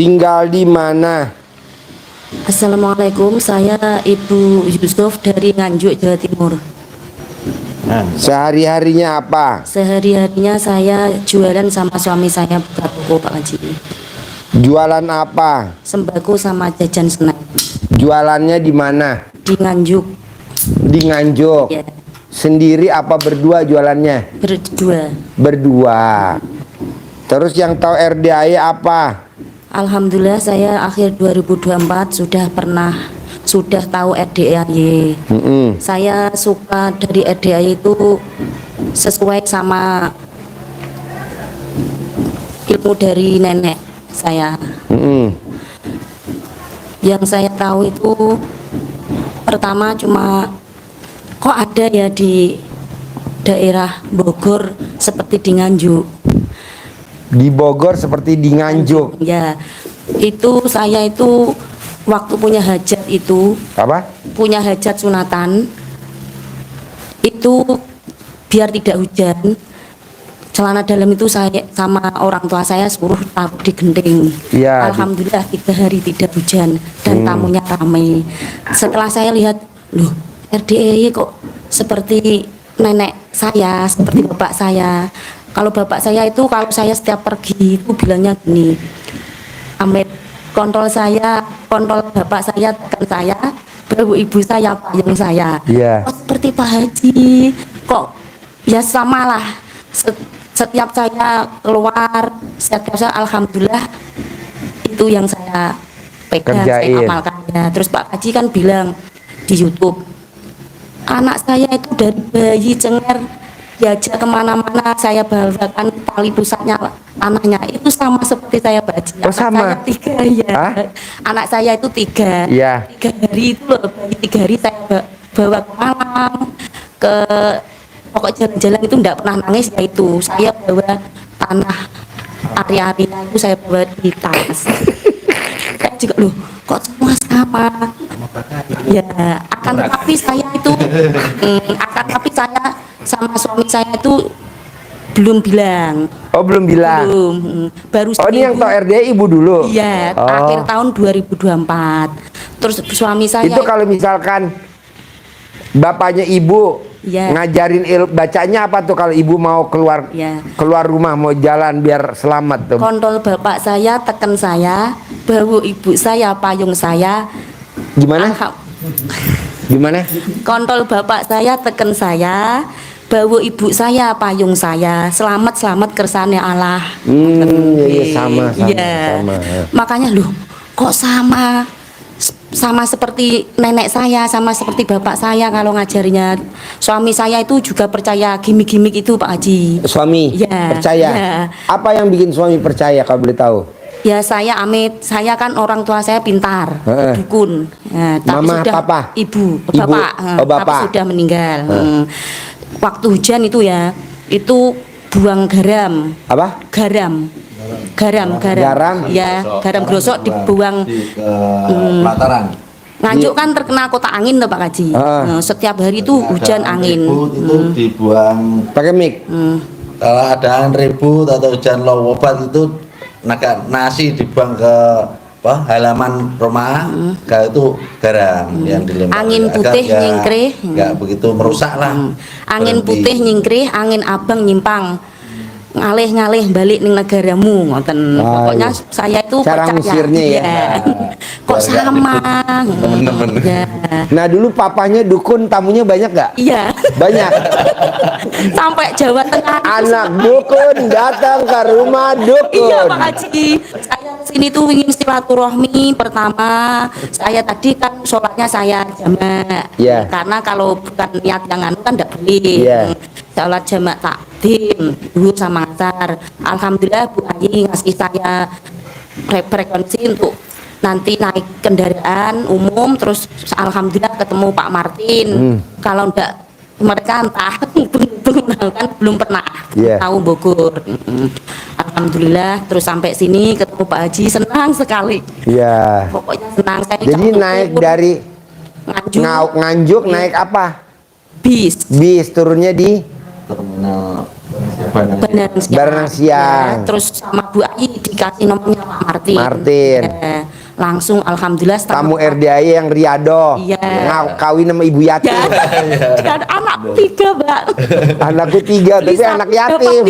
Tinggal di mana? Assalamualaikum, saya Ibu Yusuf dari Nganjuk, Jawa Timur. Sehari-harinya apa? Sehari-harinya saya jualan sama suami saya buka toko, Pak Haji. Jualan apa? Sembako sama jajan snack. Jualannya di mana? Di Nganjuk. Di Nganjuk. Ya, Sendiri apa berdua jualannya? berdua. Berdua. Terus yang tahu RDAI apa? Alhamdulillah saya akhir 2024 sudah tahu RDAY. Saya suka dari RDAY itu sesuai sama ilmu dari nenek saya. Yang saya tahu itu pertama cuma kok ada ya di daerah Bogor seperti di Nganjuk. Di Bogor seperti di Nganjuk. Ya, itu saya itu waktu punya hajat itu, Apa? punya hajat sunatan, itu biar tidak hujan, celana dalam itu saya sama orang tua saya suruh taruh di genting. Ya, Alhamdulillah 3 hari tidak hujan dan tamunya ramai. Setelah saya lihat, loh RDAY kok seperti nenek saya, seperti bapak saya. Kalau bapak saya itu, kalau saya setiap pergi itu bilangnya gini, Amit, kontrol bapak saya tekan saya, baru ibu saya payung saya. Iya. Oh, seperti Pak Haji, kok ya samalah. Setiap saya keluar, setiap saya alhamdulillah itu yang saya pegang, saya Kerjain. amalkan. Ya, terus Pak Haji kan bilang di YouTube, anak saya itu dari bayi cenger diajak kemana-mana saya bawakan tali pusatnya anaknya itu sama seperti saya baca. Oh, sama? Saya 3 ya. Hah? Anak saya itu 3. Iya. 3 hari itu loh, bayi 3 hari saya bawa ke Malang, ke pokok jalan-jalan itu enggak pernah nangis, ya itu saya bawa tanah ari-arinya itu saya bawa di tas. Saya juga loh kok semua sama. Ya, akan tetapi saya itu sama suami saya itu belum bilang. Oh, belum bilang. Belum. Baru Oh, ini yang tahu RDAI ibu dulu. Iya, Oh. akhir tahun 2024. Terus suami saya Itu kalau misalkan bapaknya ibu Iya. ngajarin bacanya apa tuh kalau ibu mau keluar Iya. keluar rumah mau jalan biar selamat tuh? kontrol bapak saya tekan saya, baru ibu saya payung saya. Gimana? Gimana? Kontrol bapak saya tekan saya, bawa ibu saya payung saya, selamat kersane Allah. Iya, sama. Iya. Makanya loh kok sama seperti nenek saya, sama seperti bapak saya kalau ngajarinya. Suami saya itu juga percaya gimmick-gimmick itu, Pak Haji. Suami Iya, percaya. iya. Apa yang bikin suami percaya kalau boleh tahu? Ya saya Amit, saya kan orang tua saya pintar, dukun. Ya, tapi Mama, sudah papa? ibu, Ibu. bapak, Oh, bapak. tapi sudah meninggal. Waktu hujan itu ya, itu buang garam. Apa? Garam. Garam? Ya, garam grosok dibuang. Pelataran. Nganjuk kan terkena kota angin tuh Pak Haji. Nah, setiap hari itu hujan angin. Itu dibuang. Pakai mic. Kalau ada angin ribut atau hujan lowobat itu nasi dibuang ke halaman rumah, kalau itu garam yang dilempar. Angin putih nyingkrih. Nggak begitu merusak lah. Angin Berhenti. putih nyingkrih, angin abang nyimpang. Ngalih balik ning negaramu ngoten. Pokoknya iya. saya itu Cara percaya. ngusirnya ya. Iya. Kok sama? Temen-temen. Ya. Nah, dulu papanya dukun, tamunya banyak gak? Iya. Banyak. Sampai Jawa Tengah. Anak dukun datang ke rumah dukun. Iya Pak Haji. Saya kesini tuh ingin silaturahmi. Pertama, saya tadi kan sholatnya saya jamak. Iya. Karena kalau bukan niat yang anu kan tidak boleh. Iya. Sholat jamak takdim dulu sama asar. Alhamdulillah Bu Ayi ngasih saya frekuensi untuk nanti naik kendaraan umum, terus alhamdulillah ketemu Pak Martin. Kalau ndak mereka entah kan belum pernah Iya. tahu Bogor. Alhamdulillah terus sampai sini ketemu Pak Haji, senang sekali. Iya. Pokoknya senang saya. Jadi naik dari Nganjuk, Nganjuk naik apa? bis. Bis, turunnya di terminal Barang siang. Ya, terus sama Bu Ayi dikasih nomornya Pak Martin. Martin. Ya, langsung alhamdulillah Tamu RDAI yang Riado. Iya. Kawin sama Ibu Yati. Ya, dan anak 3 Mbak. Anakku 3 tapi Bisa anak yatim.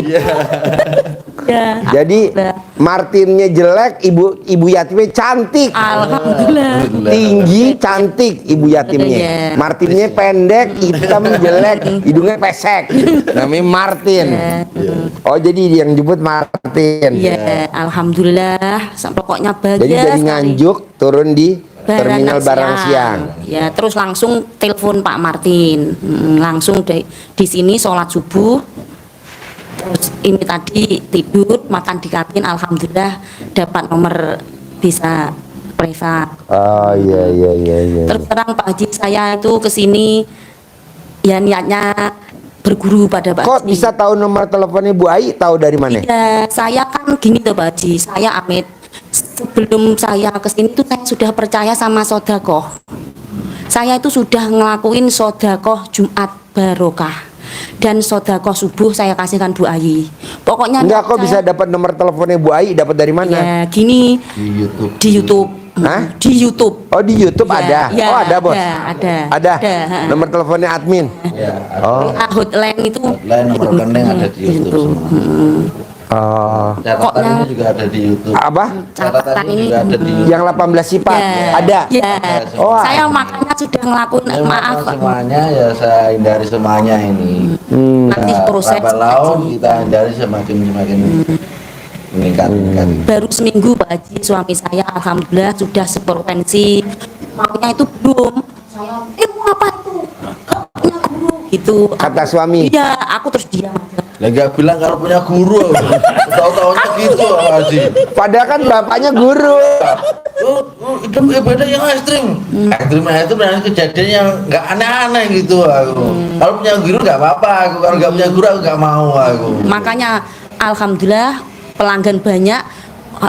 Ya, Jadi alhamdulillah. Martinnya jelek, ibu yatimnya cantik. Alhamdulillah. Tinggi, cantik ibu yatimnya. Iya. Martinnya pendek, hitam, jelek, hidungnya pesek. Namanya Martin. Oh, jadi yang jemput Martin. Iya, alhamdulillah. Pokoknya bahagia Jadi dari sekali. Nganjuk turun di terminal barang siang. Ya, terus langsung telepon Pak Martin. Langsung di sini sholat subuh. Terus ini tadi tidur, makan di kabin, alhamdulillah dapat nomor bisa privat. Oh iya. Terus terang Pak Haji, saya itu kesini ya niatnya berguru pada Pak Kok Haji. bisa tahu nomor teleponnya Bu Ai? Tahu dari mana? Iya, saya kan gini tuh Pak Haji, saya Amit. Sebelum saya kesini tuh saya sudah percaya sama sodakoh. Saya itu sudah ngelakuin sodakoh Jumat Barokah. Dan sodakoh subuh saya kasihkan Bu Ayi. Pokoknya Enggak, kok bisa dapat nomor teleponnya Bu Ai? Dapat dari mana? ya gini Di YouTube. di YouTube. Hah? Di YouTube. Oh, di YouTube Ya, ada. ya, Oh, ada, Bos. ada. Nomor teleponnya admin. Ya, Oh. Hotline itu hotline nomor rekening ada di YouTube semua. Oh. Catatannya juga ada di YouTube. Apa? Catatannya ini juga ada di YouTube. Yang 18 sifat ada. Ya. Oh. Saya makanya sudah ngelakuin Ya, maaf. makan semuanya ya saya hindari semuanya ini. Nanti proses Lambat laun kita hindari semakin meningkat. baru seminggu Pak Haji suami saya alhamdulillah sudah sefrekuensi. Maunya itu belum. Saya mau apa itu? Gak punya guru gitu. Kata suami. Iya, aku terus diam aja. Lah nggak bilang kalau punya guru, tahu-tahunya gitu Haji. Padahal kan bapaknya guru. Itu ibadah yang ekstrim. Ekstrim berarti kejadian yang nggak aneh-aneh gitu aku. Kalau punya guru nggak apa-apa, aku kalau nggak punya guru aku nggak mau aku. Makanya alhamdulillah pelanggan banyak.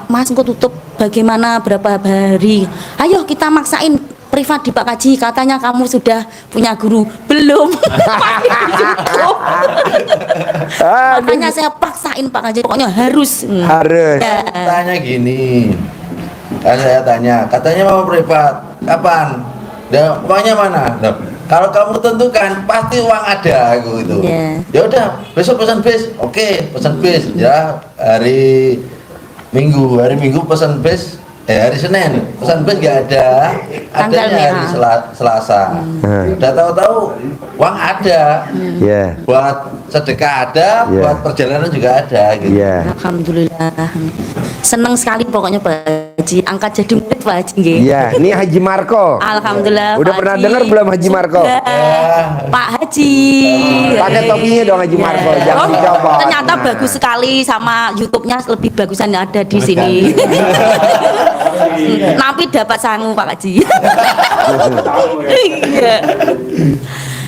Mas engkau tutup bagaimana berapa hari? Ayo kita maksain privat di Pak Haji, katanya kamu sudah punya guru. Belum. Makanya saya paksain Pak Haji, pokoknya harus. Harus. Ya. Tanya gini, kan saya tanya, katanya mau privat, kapan? Dan uangnya mana? Nah, kalau kamu tentukan pasti uang ada aku itu. Iya. Ya udah, besok pesan bis. Oke, pesan bis ya hari Minggu pesan bis. Hari Senin pesan bis nggak ada, adanya hari Selasa. Udah tahu-tahu uang ada, Ya. buat sedekah ada, Yeah. buat perjalanan juga ada gitu. Iya. Alhamdulillah. Senang sekali pokoknya Pak Haji, angkat jadi murid Pak Haji nggih. Iya, ini Haji Marco. Alhamdulillah. Udah Pak pernah Haji. dengar belum Haji Marco? Sudah. Pak Haji. Pakai topinya dong Haji Marco, jangan Oh, dicopot. ternyata Nah. bagus sekali sama YouTube-nya lebih bagusan yang ada di sini. Tapi dapat sangu Pak Haji. Iya.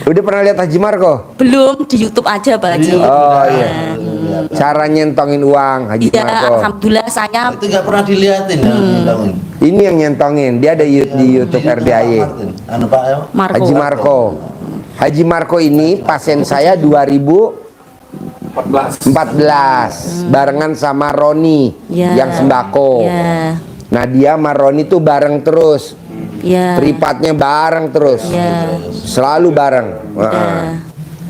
Udah pernah lihat Haji Marco? Belum di YouTube aja Pak Haji. Oh iya. Cara nyentongin uang Haji Iya, Marco. alhamdulillah saya Itu nggak pernah dilihatin ya, ngitungin. Ini yang nyentongin. Dia ada di YouTube RDAI. Anu Pak ya. Marco. Haji Marco. Haji Marco ini pasien saya 2014 barengan sama Roni Ya. yang sembako. Ya. Nah dia sama Roni tuh bareng terus, Ya. pripatnya bareng terus, Ya. selalu bareng.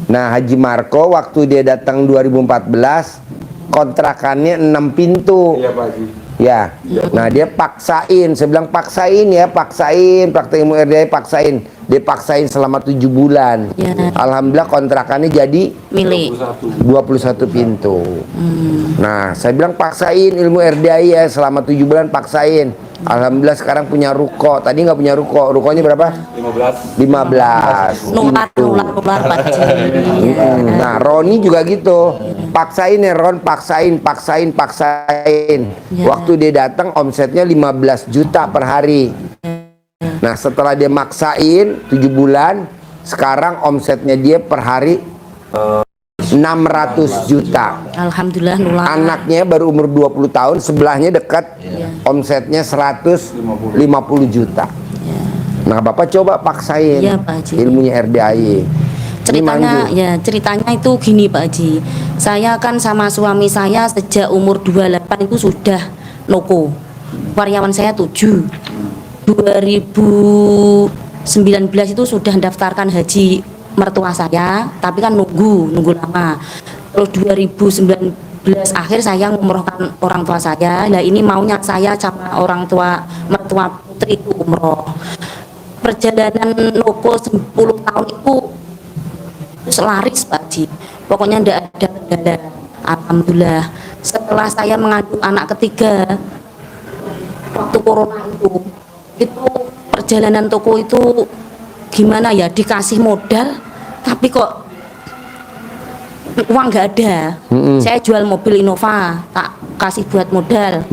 Nah Haji Marco waktu dia datang 2014 kontrakannya 6 pintu. Iya Pak Haji. Ya, nah dia paksain, saya bilang paksain ya, paksain, praktek ilmu RDAI paksain. Dia paksain selama 7 bulan. Ya. Alhamdulillah kontrakannya jadi Milik. 21 pintu. Nah, saya bilang paksain ilmu RDAI ya, selama 7 bulan paksain. Alhamdulillah sekarang punya ruko. Tadi nggak punya ruko. Rukonya berapa? 15 Nular pintu. Pak Haji. Nah, Roni juga gitu. Paksain ya Ron, paksain. Ya. Waktu dia datang omsetnya 15 juta per hari. Nah, setelah dia maksain 7 bulan, sekarang omsetnya dia per hari 600 juta. Alhamdulillah nular. Anaknya baru umur 20 tahun, sebelahnya dekat, omsetnya 150 juta. Nah, Bapak coba paksain Iya, Pak Haji. ilmunya RDAI. Ceritanya itu gini Pak Haji. Saya kan sama suami saya sejak umur 28 itu sudah noko. Karyawan saya 7. 2019 itu sudah mendaftarkan haji mertua saya, tapi kan nunggu lama. Terus 2019 akhir saya ngumrohkan orang tua saya. Nah ini maunya saya sama orang tua mertua putri itu umroh. Perjalanan noko 10 tahun itu selaris Pak Haji. Pokoknya tidak ada kendala. Alhamdulillah. Setelah saya mengandung anak ketiga waktu corona itu perjalanan toko itu gimana ya, dikasih modal tapi kok uang nggak ada. Saya jual mobil Innova tak kasih buat modal,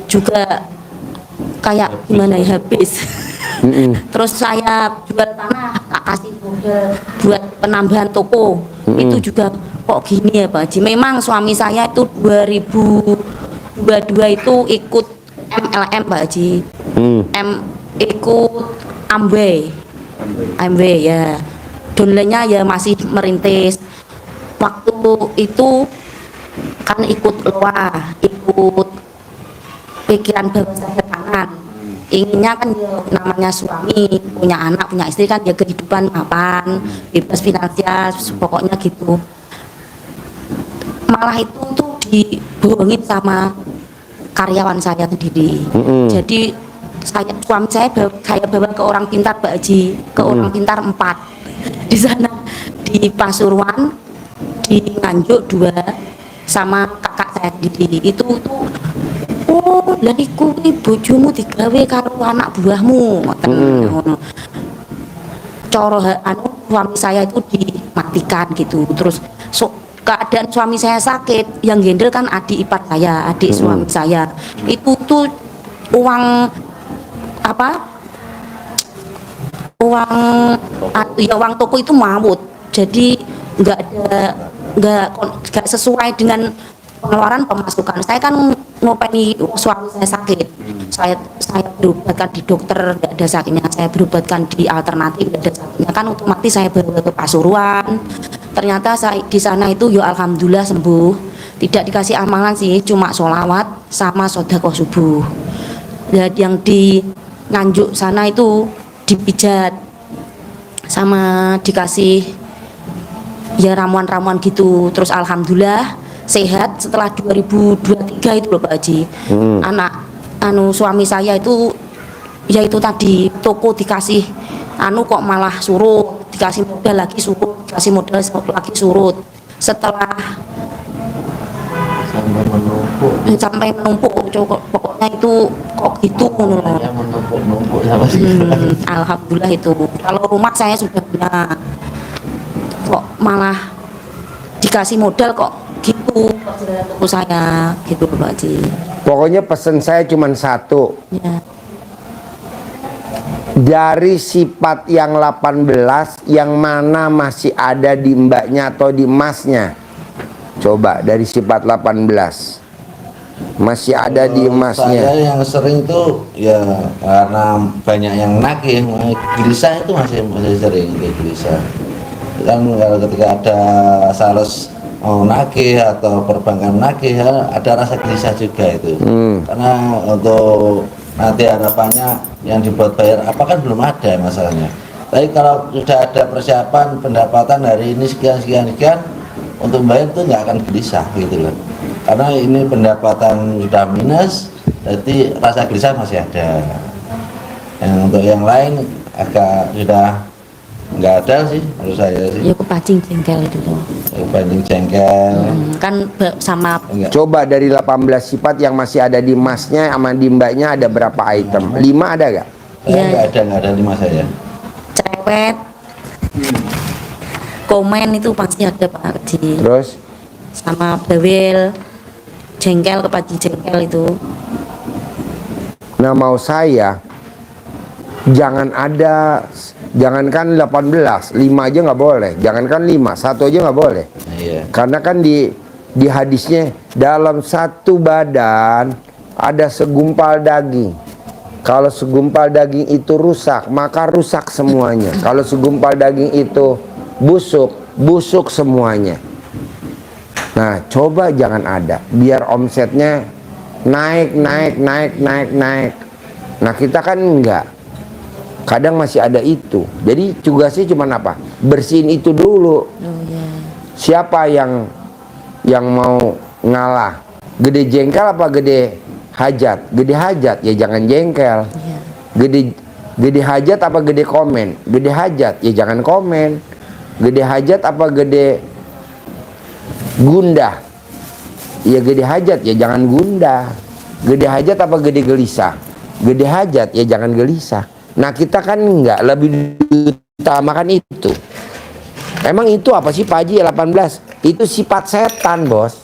juga kayak gimana ya, habis. Terus saya jual tanah tak kasih modal buat penambahan toko, itu juga kok gini ya Pak Haji. Memang suami saya itu 2022 itu ikut MLM Pak Haji, ikut Amway ya, downline-nya ya masih merintis. Waktu itu kan ikut loa, ikut pikiran bawah sadar kanan. Inginnya kan ya, namanya suami, punya anak, punya istri kan ya kehidupan mapan, bebas finansial, pokoknya gitu. Malah itu tuh dibohongin sama karyawan saya sendiri. Jadi suami saya bawa ke orang pintar Pak Haji, ke orang pintar 4 di sana, di Pasuruan, di Nganjuk 2, sama kakak saya sendiri. Itu tuh, oh lah iku bojomu digawe karo anak buahmu, coro suami saya itu dimatikan gitu. Terus keadaan suami saya sakit, yang gendel kan adik ipar saya, adik suami saya. Itu tuh uang uang toko itu maut, jadi nggak sesuai dengan pengeluaran pemasukan. Saya kan ngopeni suami saya sakit, saya berobatkan di dokter nggak ada sakitnya, saya berobatkan di alternatif nggak ada sakitnya, kan otomatis saya bawa ke Pasuruan. Ternyata saya di sana itu ya alhamdulillah sembuh, tidak dikasih amalan sih, cuma sholawat sama sedekah subuh. Dan yang di Nganjuk sana itu dipijat sama dikasih ya ramuan-ramuan gitu. Terus alhamdulillah sehat setelah 2023 itu loh Pak Haji. Suami saya itu ya itu tadi, toko dikasih kok malah surut, dikasih modal lagi surut, dikasih modal lagi surut. Setelah sampai menumpuk pokoknya itu kok gitu. Alhamdulillah itu. Kalau rumah saya sudah punya, kok malah dikasih modal kok gitu toko saya gitu Pak Haji. Pokoknya pesan saya cuma satu Ya. Dari sifat yang 18, yang mana masih ada di mbaknya atau di emasnya? Coba dari sifat 18 masih ada di emasnya. Saya yang sering tuh ya karena banyak yang nagih, gelisah itu masih sering kayak gelisah. Kan kalau ketika ada sales mau nagih atau perbankan nagih, ya, ada rasa gelisah juga itu. Karena untuk nanti harapannya yang dibuat bayar apa kan belum ada masalahnya. Tapi kalau sudah ada persiapan pendapatan hari ini sekian untuk bayar itu nggak akan gelisah gitu loh. Karena ini pendapatan sudah minus, jadi rasa gelisah masih ada. Yang untuk yang lain agak sudah nggak ada sih menurut saya sih. Ya kepancing jengkel itu loh. Kepancing jengkel. Kan sama Enggak. Coba dari 18 sifat yang masih ada di emasnya sama di mbaknya ada berapa item? 5 ada gak? Ya. Nggak ada 5 saya. cerewet, komen itu pasti ada Pak Haji. Terus Sama bawel, jengkel, kepancing jengkel itu. nah mau saya jangankan 18, 5 aja nggak boleh. Jangankan 5, 1 aja nggak boleh. Iya. Karena kan di hadisnya dalam satu badan ada segumpal daging. Kalau segumpal daging itu rusak, maka rusak semuanya. Kalau segumpal daging itu busuk semuanya. Nah, coba jangan ada, biar omsetnya naik. Nah, kita kan enggak. Kadang masih ada itu. Jadi tugasnya cuma apa? Bersihin itu dulu. Siapa yang mau ngalah? Gede jengkel apa gede hajat? Gede hajat ya jangan jengkel. Gede hajat apa gede komen? Gede hajat ya jangan komen. Gede hajat apa gede gundah? Ya gede hajat ya jangan gundah. Gede hajat apa gede gelisah? Gede hajat ya jangan gelisah. Nah, kita kan enggak, lebih utamakan itu. Emang itu apa sih Pak Haji 18? Itu sifat setan, Bos.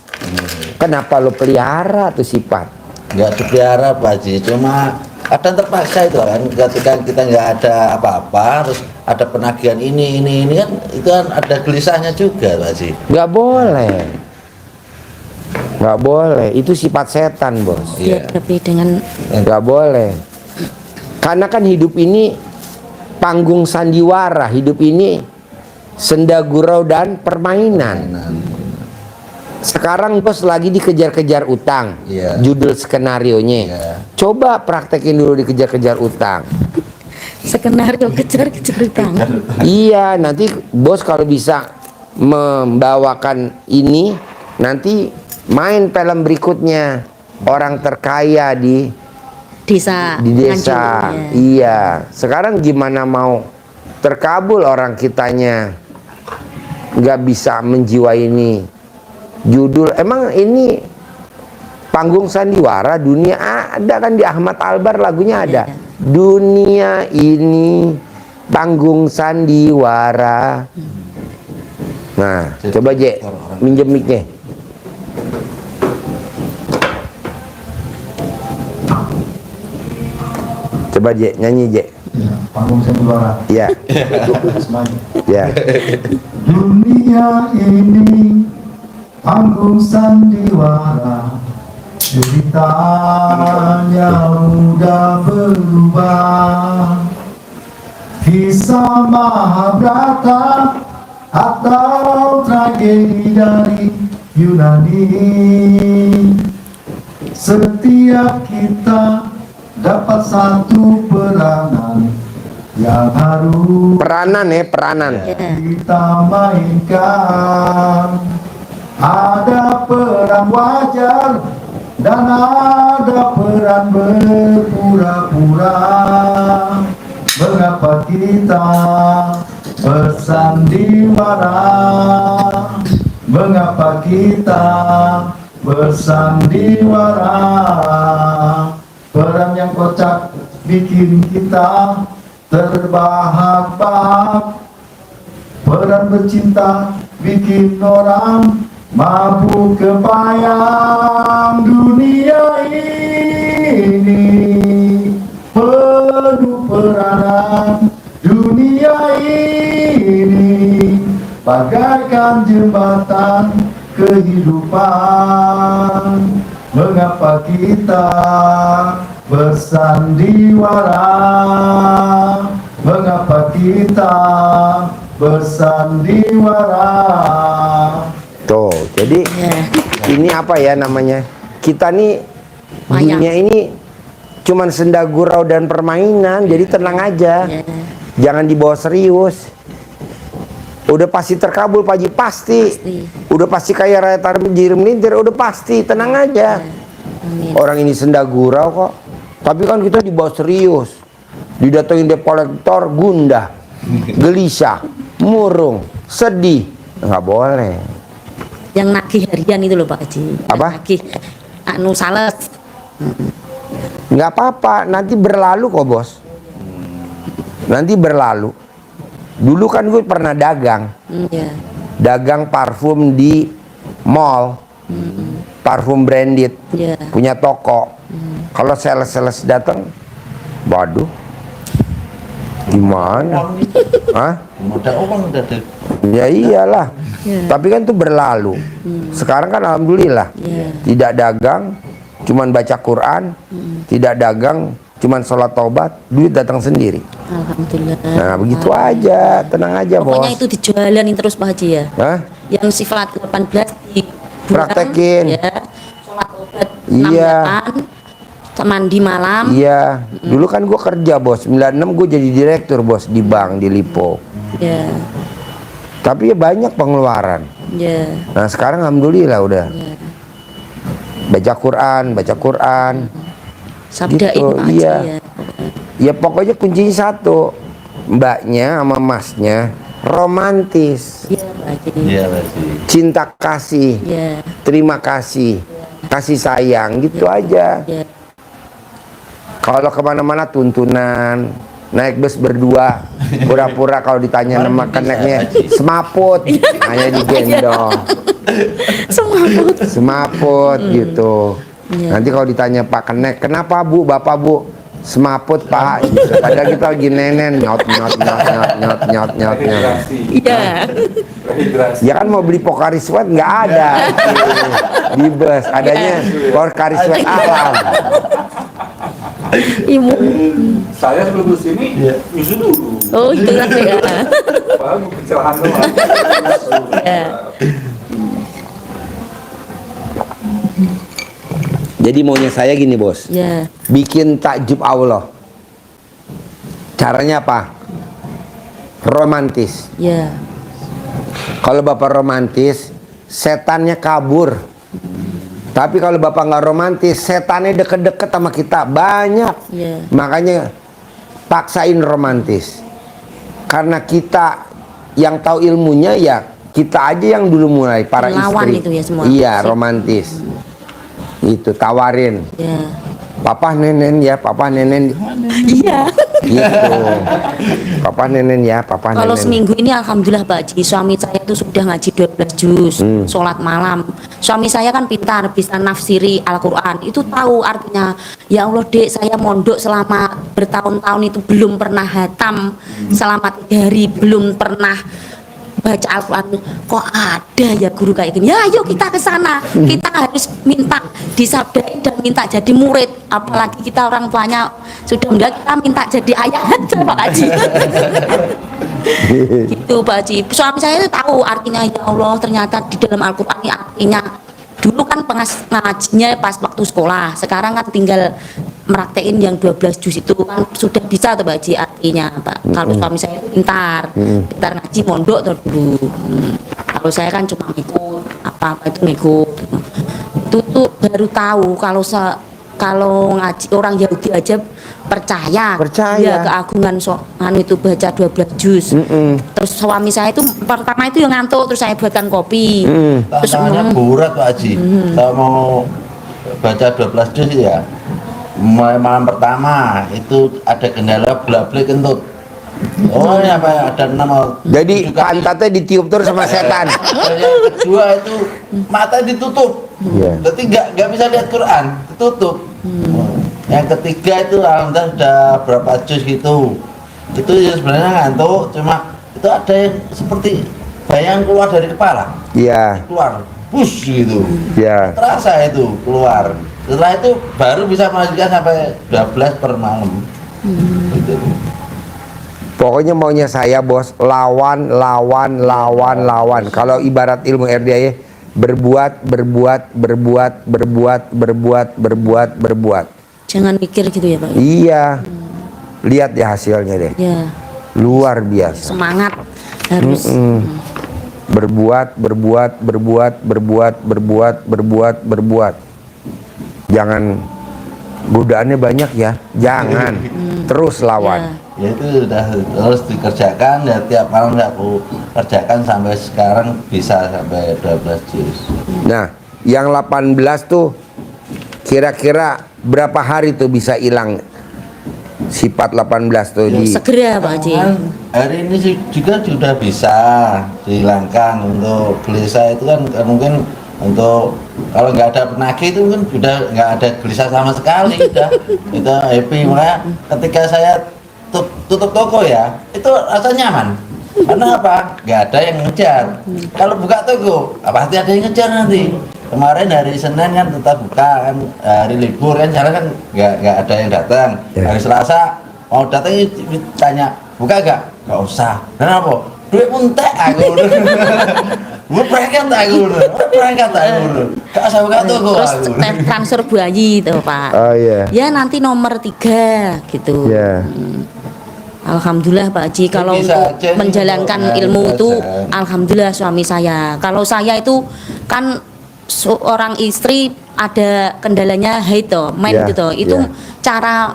Kenapa lo pelihara tuh sifat? Nggak dipelihara Pak Haji, cuma kadang terpaksa itu kan, ketika kita nggak ada apa-apa terus ada penagihan ini kan, itu kan ada gelisahnya juga Pak Haji. Nggak boleh, itu sifat setan, Bos. Dihadapi dengan Nggak boleh. Karena kan hidup ini panggung sandiwara, hidup ini senda gurau dan permainan. Sekarang Bos lagi dikejar-kejar utang. Judul skenarionya. Coba praktekin dulu dikejar-kejar utang. skenario kejar-kejar utang. Iya, nanti Bos kalau bisa membawakan ini, nanti main film berikutnya, orang terkaya di desa. Nganjuk, Iya. Sekarang gimana mau terkabul orang kitanya nggak bisa menjiwai ini judul. Emang ini panggung sandiwara dunia ada kan, di Ahmad Albar lagunya ada. Dunia ini panggung sandiwara. Nah, coba Je, minjem mic-nya. Coba Je, nyanyi Je. Ya, panggung sandiwara. Ya. Semuanya. Ya. Dunia ini panggung sandiwara, ceritanya udah berubah. Kisah Mahabharata atau tragedi dari Yunani, setiap kita dapat satu peranan yang harus Peranan. kita mainkan. Ada peran wajar dan ada peran berpura-pura. Mengapa kita bersandiwara? Mengapa kita bersandiwara? Peran yang kocak bikin kita terbahak-bahak. Peran bercinta bikin orang mabuk kepayang. Dunia ini penuh peranan. Dunia ini bagaikan jembatan kehidupan. Mengapa kita bersandiwara? Mengapa kita bersandiwara? Tuh, jadi ini apa ya namanya? Kita nih dunia ini cuman senda gurau dan permainan, jadi tenang aja. Jangan dibawa serius. Udah pasti terkabul Pak Haji, pasti. Udah pasti kaya raya tarjir melintir, udah pasti, tenang aja. Orang ini senda gurau kok. Tapi kan kita dibawa serius. Didatengin debt collector, gundah, gelisah, murung, sedih. Nggak boleh. Yang nagih harian itu loh Pak Haji. Apa? Nagih anu sales. Nggak apa-apa, nanti berlalu kok Bos. Nanti berlalu. Dulu kan gue pernah dagang. Dagang parfum di mall. Parfum branded. Punya toko. Kalau sales-sales datang, waduh. Gimana? Hah? Ada uang udah ada. Ya iyalah. Tapi kan itu berlalu. Sekarang kan alhamdulillah. Tidak dagang, cuman baca Quran. Tidak dagang, cuman sholat taubat, duit datang sendiri. Alhamdulillah. Nah begitu aja, tenang aja Pokoknya bos. itu dijalanin terus Pak Haji ya. Hah? Yang sifat 18 di Praktekin. ya. Sholat obat Iya. 68, mandi malam. Iya, dulu kan gue kerja bos, 96 gue jadi direktur bos di bank di Lipo. Ya. Tapi ya banyak pengeluaran. Ya. Nah sekarang alhamdulillah udah baca Quran, Sabdain Gitu, Pak Haji iya. ya. ya pokoknya kuncinya satu, mbaknya sama masnya romantis, Iya Pak Haji. Iya Haji. cinta kasih, Ya. terima kasih, kasih sayang gitu aja. Ya. Kalau kemana-mana tuntunan, naik bus berdua, pura-pura kalau ditanya nama keneknya semaput, hanya digendong, semaput gitu. Nanti kalau ditanya Pak Kenek, kenapa Bu, Bapak Bu, semaput Pak, padahal kita lagi nenen, nyot. Iya. Ya kan mau beli Pocari Sweat nggak ada di bus, adanya Pocari Sweat alam. Ibu. Saya sebelum kesini nyusu dulu. Oh itu kan ya. Baru pencerahan doang. Ya. Jadi maunya saya gini bos, Ya. bikin takjub Allah. Caranya apa? Romantis. Ya. Kalau bapak romantis, setannya kabur. Tapi kalau bapak nggak romantis, setannya deket-deket sama kita banyak. Ya. Makanya paksain romantis. Karena kita yang tahu ilmunya ya kita aja yang dulu mulai para Lawan istri. itu ya semua. Iya romantis. Itu tawarin. Ya. Papa nenen ya, papa nenen. Iya. Gitu. Papa nenen ya, papa nenen. Kalau seminggu ini alhamdulillah Pak Haji, suami saya itu sudah ngaji 12 juz, sholat malam. Suami saya kan pintar, bisa nafsiri Al-Quran. Itu tahu artinya, ya Allah dek, saya mondok selama bertahun-tahun itu belum pernah hatam, selama 3 hari belum pernah baca Al-Quran. Kok ada ya guru kayak gini? Ya ayo kita ke sana, kita harus minta disabdain dan minta jadi murid. Apalagi kita orang tuanya sudah meninggal, kita minta jadi ayah aja Pak Haji. Gitu Pak Haji. Suami saya itu tahu artinya, ya Allah ternyata di dalam Al-Quran ini artinya. Dulu kan ngajinya pas waktu sekolah, sekarang kan tinggal meraktein yang 12 juz itu kan sudah bisa tuh Pak Haji artinya Pak. Kalau suami saya itu pintar ngaji mondok tuh dulu. Kalau saya kan cuma ngikut apa itu ngikut. Itu tuh baru tahu kalau ngaji orang Yahudi aja percaya ya keagungan itu baca 12 juz. Terus suami saya itu pertama itu yang ngantuk, terus saya buatkan kopi. Terus Tantangannya berat Pak Haji. Kalau mau baca 12 juz ya, mulai malam pertama itu ada kendala belak-belik kentut. Oh ini apa ya, ada nama. Jadi pantatnya ditiup terus sama setan. Yang kedua itu mata ditutup. Iya. Berarti nggak bisa lihat Quran, ditutup. Yang ketiga itu alhamdulillah sudah berapa juz gitu. Itu ya sebenarnya ngantuk, cuma itu ada yang seperti bayang keluar dari kepala. Iya. Keluar, push gitu. Iya. Terasa itu keluar. Setelah itu baru bisa melanjutkan sampai 12 per malam. Gitu. Pokoknya maunya saya bos lawan. Kalau ibarat ilmu RDA berbuat. jangan mikir gitu ya Pak. Iya. Lihat ya hasilnya deh. Ya, Luar biasa. semangat harus. Berbuat. Jangan godaannya banyak ya. Jangan. Terus lawan. Ya itu sudah harus dikerjakan ya, tiap malam aku kerjakan sampai sekarang bisa sampai 12 juz. Nah, yang 18 tuh kira-kira berapa hari tuh bisa hilang sifat 18 tuh Ya, segera Pak Haji. Hari ini juga sudah bisa dihilangkan. Untuk gelisah itu kan mungkin untuk kalau nggak ada penagih itu kan sudah nggak ada gelisah sama sekali, udah kita happy. Makanya ketika saya tutup toko ya itu rasa nyaman. Karena apa? Nggak ada yang ngejar. Kalau buka toko pasti ada yang ngejar nanti. kemarin hari Senin kan tetap buka kan, hari libur kan, sekarang kan nggak ada yang datang. Ya. Hari Selasa mau datang tanya buka nggak usah. Kenapa? Duit muntek aku. Gue berangkat aku, gak usah buka toko Terus aku. transfer bayi itu Pak. Oh iya. Ya nanti nomor 3 gitu. Ya. Alhamdulillah Pak Haji, kalau Bisa untuk aja nih, menjalankan Bu. ilmu Bisa itu aja. alhamdulillah suami saya. Kalau saya itu kan seorang istri ada kendalanya haid toh, main Ya, gitu toh. Itu ya. cara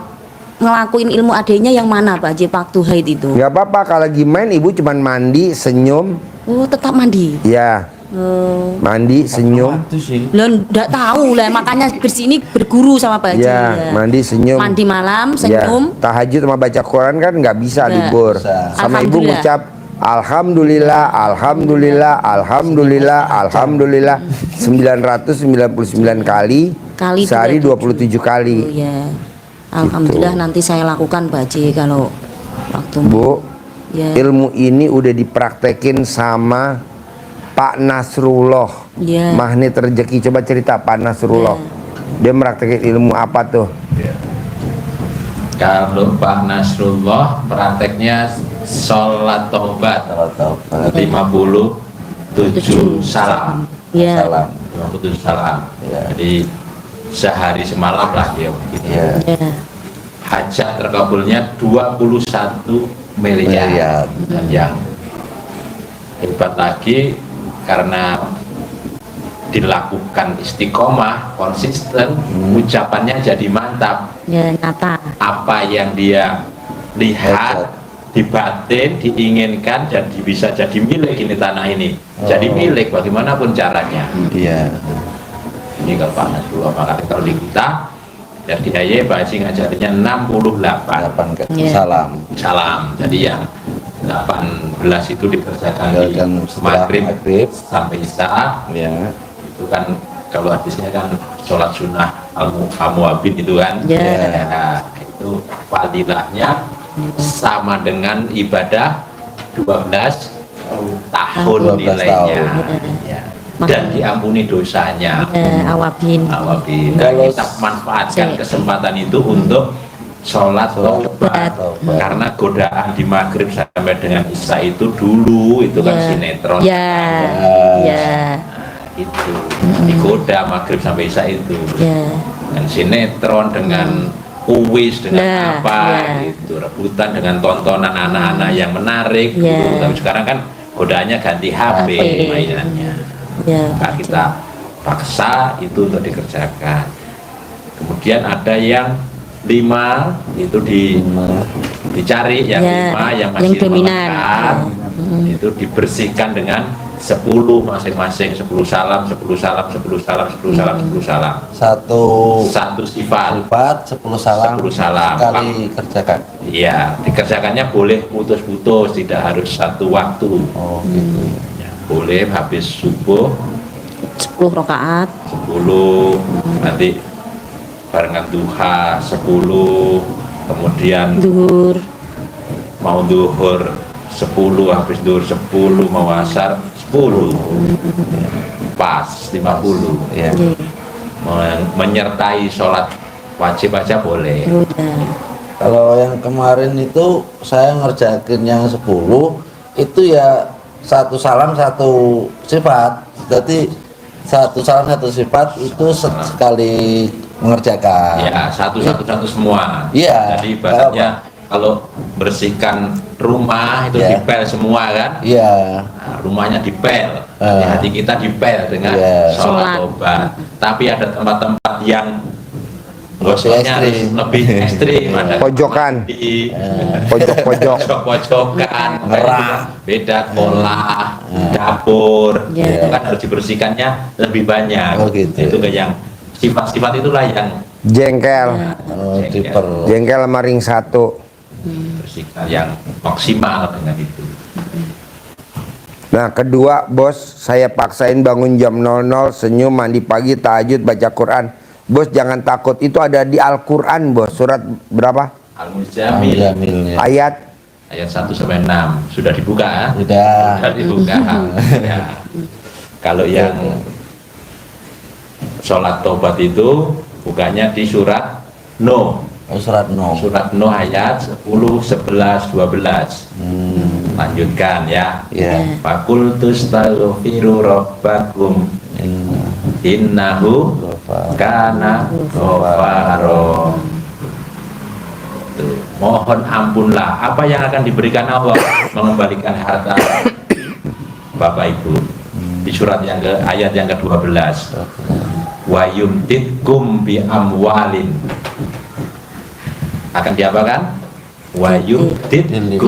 ngelakuin ilmu adanya yang mana Pak Haji waktu haid itu? Nggak apa-apa kalau lagi main ibu cuman mandi, senyum, Oh, tetap mandi. ya Oh. mandi, senyum, Itu sih. Lo nggak tahu lah, makanya bersini berguru sama Pak Haji. ya mandi, senyum, Mandi malam, ya senyum. tahajud sama baca Quran kan nggak bisa Nggak. libur. Bisa. Sama ibu Alhamdulillah. ngucap Alhamdulillah, Alhamdulillah, Alhamdulillah, Alhamdulillah 999 kali, Kali sehari 27 27 kali. Oh, ya. Alhamdulillah nanti saya lakukan Pak Haji kalau waktu Bu, ya. ilmu ini udah dipraktekin sama Pak Nasrullah, Ya. magnet rezeki. Coba cerita Pak Nasrullah, dia meraktekin ilmu apa tuh? Kalau Pak Nasrullah prakteknya sholat taubat Kalau tahu 57 salam. Ya. salam. 57 salam. Ya. Jadi sehari semalam lah dia begitu. Ya. Ya. Hajat terkabulnya 21 miliar. Miliar. Dan yang hebat lagi karena dilakukan istiqomah konsisten, ucapannya jadi mantap. Ya, nyata. Apa yang dia lihat Hebat. di batin diinginkan dan bisa jadi milik ini tanah ini. Jadi Oh. milik bagaimanapun caranya. Iya. Ini kalau Pak Nasrullah, maka kalau di kita dan di AY Pak Haji ngajarinya 68 8 Iya. salam. salam. Jadi yang 18 itu dikerjakan di Tinggalkan setelah maghrib maghrib. sampai isya. Ya. Itu kan kalau hadisnya kan sholat sunnah al-muwabin itu kan. Ya. Nah, itu fadilahnya sama dengan ibadah 12 tahun 12 nilainya. tahun. Ya. Dan diampuni dosanya. Ya, awabin. Awabin. Kalau- Kita manfaatkan Cek. kesempatan itu untuk sholat taubat. Taubat. Karena godaan di maghrib sampai dengan isya itu dulu itu kan Ya. sinetron. Ya. Ya. Nah, itu digoda maghrib sampai isya itu Ya. dengan sinetron, dengan kuis, dengan Nah, apa ya. gitu, rebutan dengan tontonan anak-anak yang menarik Ya. gitu. Tapi sekarang kan godaannya ganti HP HP. mainannya. Ya. Maka kita paksa itu untuk dikerjakan. Kemudian ada yang 5 itu dicari, yang Ya, 5 yang yang masih dominan. melekat, Ya. itu dibersihkan dengan 10 masing-masing, 10 salam, 10 salam, 10 salam, 10 salam, 10 salam. Satu sifat. 10 salam. 10 salam. Kali kerjakan. Iya, dikerjakannya boleh putus-putus, tidak harus satu waktu. Oh, gitu. Ya, boleh habis subuh 10 rakaat. 10, nanti barengan duha 10, kemudian Zuhur. mau duhur 10, habis duhur 10, mau asar 10, pas 50. Ya. Ya. Menyertai sholat wajib aja boleh. Oh, ya. Kalau yang kemarin itu saya ngerjakin yang 10 itu ya satu salam satu sifat. Jadi satu salam satu sifat itu sekali mengerjakan. Ya, satu semua. Iya. Jadi ibaratnya kalau bersihkan rumah itu Iya. dipel semua kan. Iya. Nah, rumahnya dipel, hati kita dipel dengan Iya. sholat Sholat. tobat. Tapi ada tempat-tempat yang Lebih gosoknya harus ekstrim. lebih ekstrim. Ada Pojokan. di Pojok-pojok. pojok-pojokan, Ngerah. beda kolah, dapur, Iya. itu kan harus dibersihkannya lebih banyak. Oh, gitu. Itu kayak yang sifat-sifat itulah yang Jengkel, Oh, diper. jengkel sama ring 1. bersihkan yang maksimal dengan itu. Nah kedua bos, saya paksain bangun jam 00, senyum, mandi pagi, tahajud, baca Quran. Bos jangan takut, itu ada di Al-Quran bos. Surat berapa? Al-Muzamil Jamilnya. Ayat ayat 1 sampai 6 sudah dibuka, ah? Udah. Sudah dibuka. Ya. Kalau yang sholat tobat itu bukannya di surat Nuh. Surat Nuh. Surat Nuh ayat 10, 11, 12. Lanjutkan ya. Ya. Fakultu astaghfiru rabbakum innahu kana ghafaro. Tuh, mohon ampunlah. Apa yang akan diberikan Allah mengembalikan harta Bapak Ibu di surat yang ke ayat yang ke-12. Wa yumtitkum bi amwalin. Akan diapakan? Wa yumtitkum,